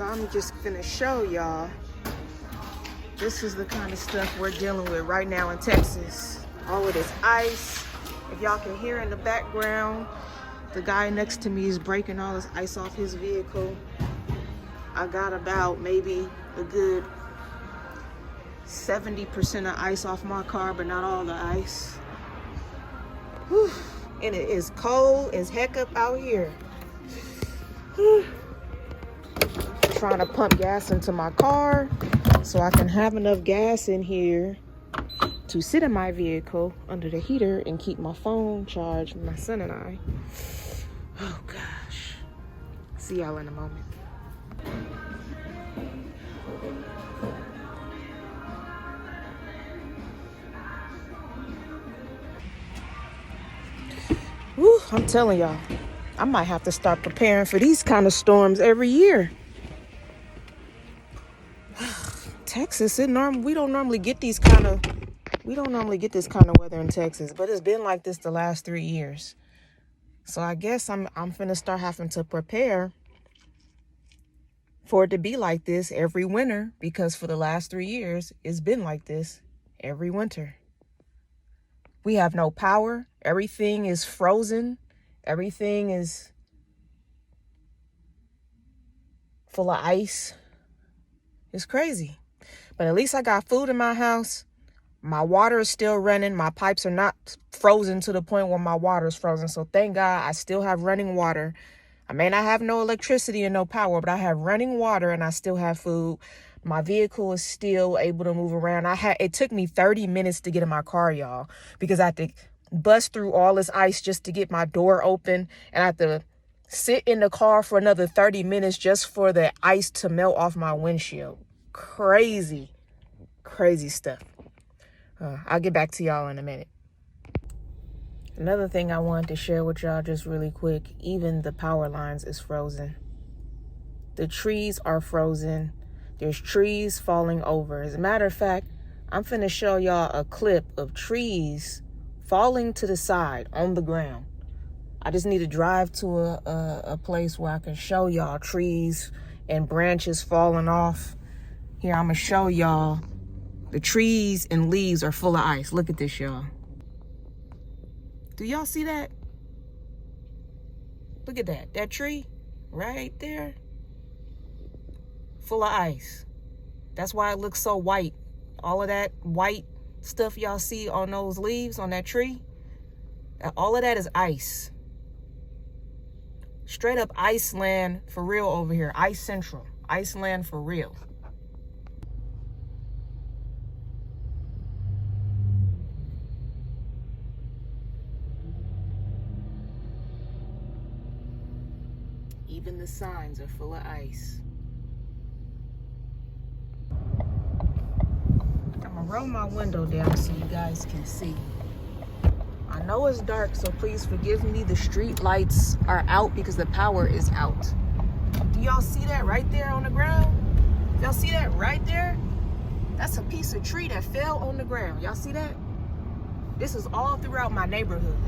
So I'm just gonna show y'all. This is the kind of stuff we're dealing with right now in Texas. All of this ice. If y'all can hear in the background, the guy next to me is breaking all this ice off his vehicle. I got about maybe a good 70% of ice off my car, but not all the ice. Whew. And it is cold as heck up out here. Trying to pump gas into my car so I can have enough gas in here to sit in my vehicle under the heater and keep my phone charged, my son and I. Oh gosh. See y'all in a moment. Woo, I'm telling y'all, I might have to start preparing for these kind of storms every year. Texas, we don't normally get this kind of weather in Texas, but it's been like this the last 3 years. So I guess I'm finna start having to prepare for it to be like this every winter, because for the last 3 years, it's been like this every winter. We have no power. Everything is frozen. Everything is full of ice. It's crazy. But at least I got food in my house. My water is still running. My pipes are not frozen to the point where my water is frozen. So thank God I still have running water. I may not have no electricity and no power, but I have running water and I still have food. My vehicle is still able to move around. It took me 30 minutes to get in my car, y'all, because I had to bust through all this ice just to get my door open. And I had to sit in the car for another 30 minutes just for the ice to melt off my windshield. Crazy stuff. I'll get back to y'all in a minute. Another thing I wanted to share with y'all just really quick, even the power lines is frozen. The trees are frozen. There's trees falling over. As a matter of fact, I'm finna show y'all a clip of trees falling to the side on the ground. I just need to drive to a place where I can show y'all trees and branches falling off. Here, I'm gonna show y'all. The trees and leaves are full of ice. Look at this, y'all. Do y'all see that? Look at that. That tree right there, full of ice. That's why it looks so white. All of that white stuff y'all see on those leaves on that tree, all of that is ice. Straight up Iceland for real over here. Ice Central. Iceland for real. Even the signs are full of ice. I'm gonna roll my window down so you guys can see. I know it's dark, so please forgive me. The street lights are out because the power is out. Do y'all see that right there on the ground? Y'all see that right there? That's a piece of tree that fell on the ground. Y'all see that? This is all throughout my neighborhood.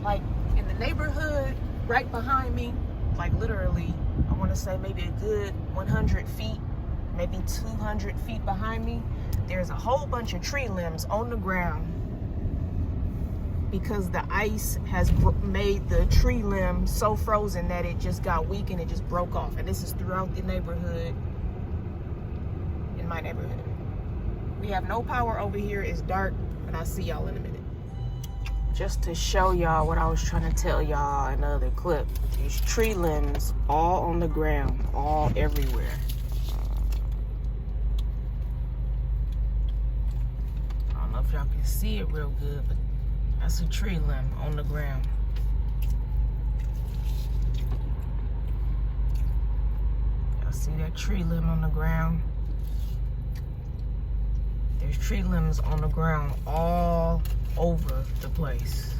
Like in the neighborhood right behind me, like literally, I want to say maybe a good 100 feet, maybe 200 feet behind me, there's a whole bunch of tree limbs on the ground because the ice has made the tree limb so frozen that it just got weak and it just broke off. And this is throughout the neighborhood, in my neighborhood. We have no power over here. It's dark, and I'll see y'all in a minute. Just to show y'all what I was trying to tell y'all in another clip. There's tree limbs all on the ground, all everywhere. I don't know if y'all can see it real good, but that's a tree limb on the ground. Y'all see that tree limb on the ground? There's tree limbs on the ground all over the place.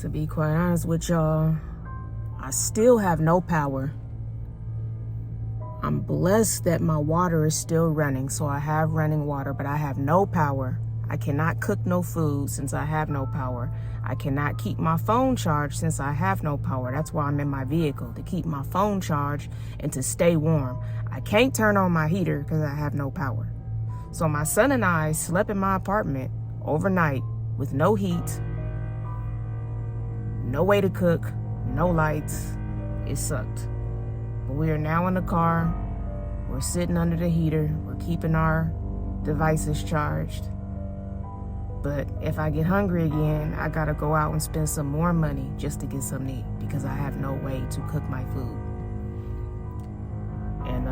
To be quite honest with y'all, I still have no power. I'm blessed that my water is still running, so I have running water, but I have no power. I cannot cook no food since I have no power. I cannot keep my phone charged since I have no power. That's why I'm in my vehicle, to keep my phone charged and to stay warm. I can't turn on my heater because I have no power. So my son and I slept in my apartment overnight with no heat, no way to cook, no lights. It sucked. But we are now in the car. We're sitting under the heater. We're keeping our devices charged. But if I get hungry again, I gotta go out and spend some more money just to get something to eat because I have no way to cook my food. And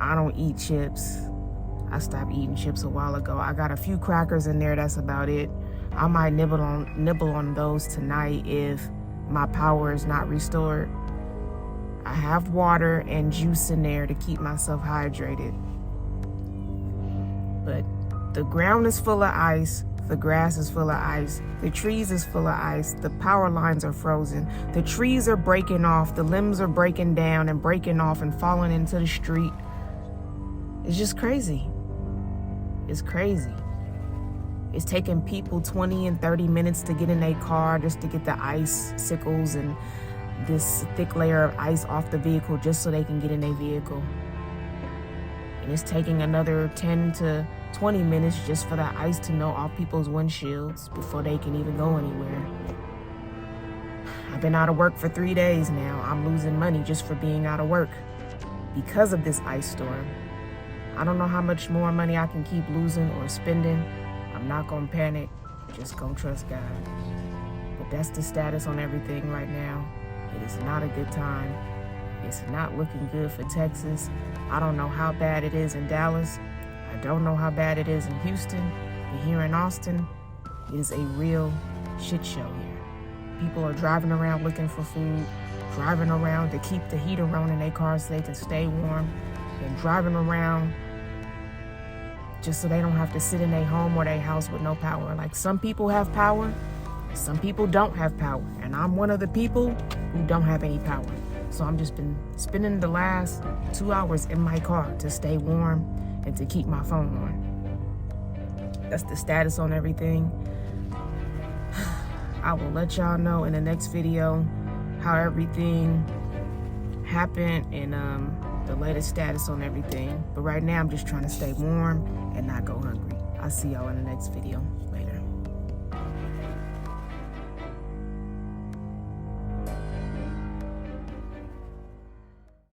I don't eat chips. I stopped eating chips a while ago. I got a few crackers in there, that's about it. I might nibble on those tonight if my power is not restored. I have water and juice in there to keep myself hydrated. But the ground is full of ice, the grass is full of ice, the trees is full of ice, the power lines are frozen, the trees are breaking off, the limbs are breaking down and breaking off and falling into the street. It's just crazy. It's crazy. It's taking people 20 and 30 minutes to get in their car just to get the icicles and this thick layer of ice off the vehicle just so they can get in their vehicle. And it's taking another 10 to 20 minutes just for the ice to melt off people's windshields before they can even go anywhere. I've been out of work for 3 days now. I'm losing money just for being out of work because of this ice storm. I don't know how much more money I can keep losing or spending. I'm not gonna panic, just gonna trust God. But that's the status on everything right now. It is not a good time. It's not looking good for Texas. I don't know how bad it is in Dallas. I don't know how bad it is in Houston. But here in Austin, it is a real shit show here. People are driving around looking for food, driving around to keep the heater on in their cars so they can stay warm, and driving around just so they don't have to sit in their home or their house with no power. Like, some people have power, some people don't have power, and I'm one of the people who don't have any power. So I'm just been spending the last 2 hours in my car to stay warm and to keep my phone on. That's the status on everything. I will let y'all know in the next video how everything happened and the latest status on everything. But right now I'm just trying to stay warm and not go hungry. I'll see y'all in the next video.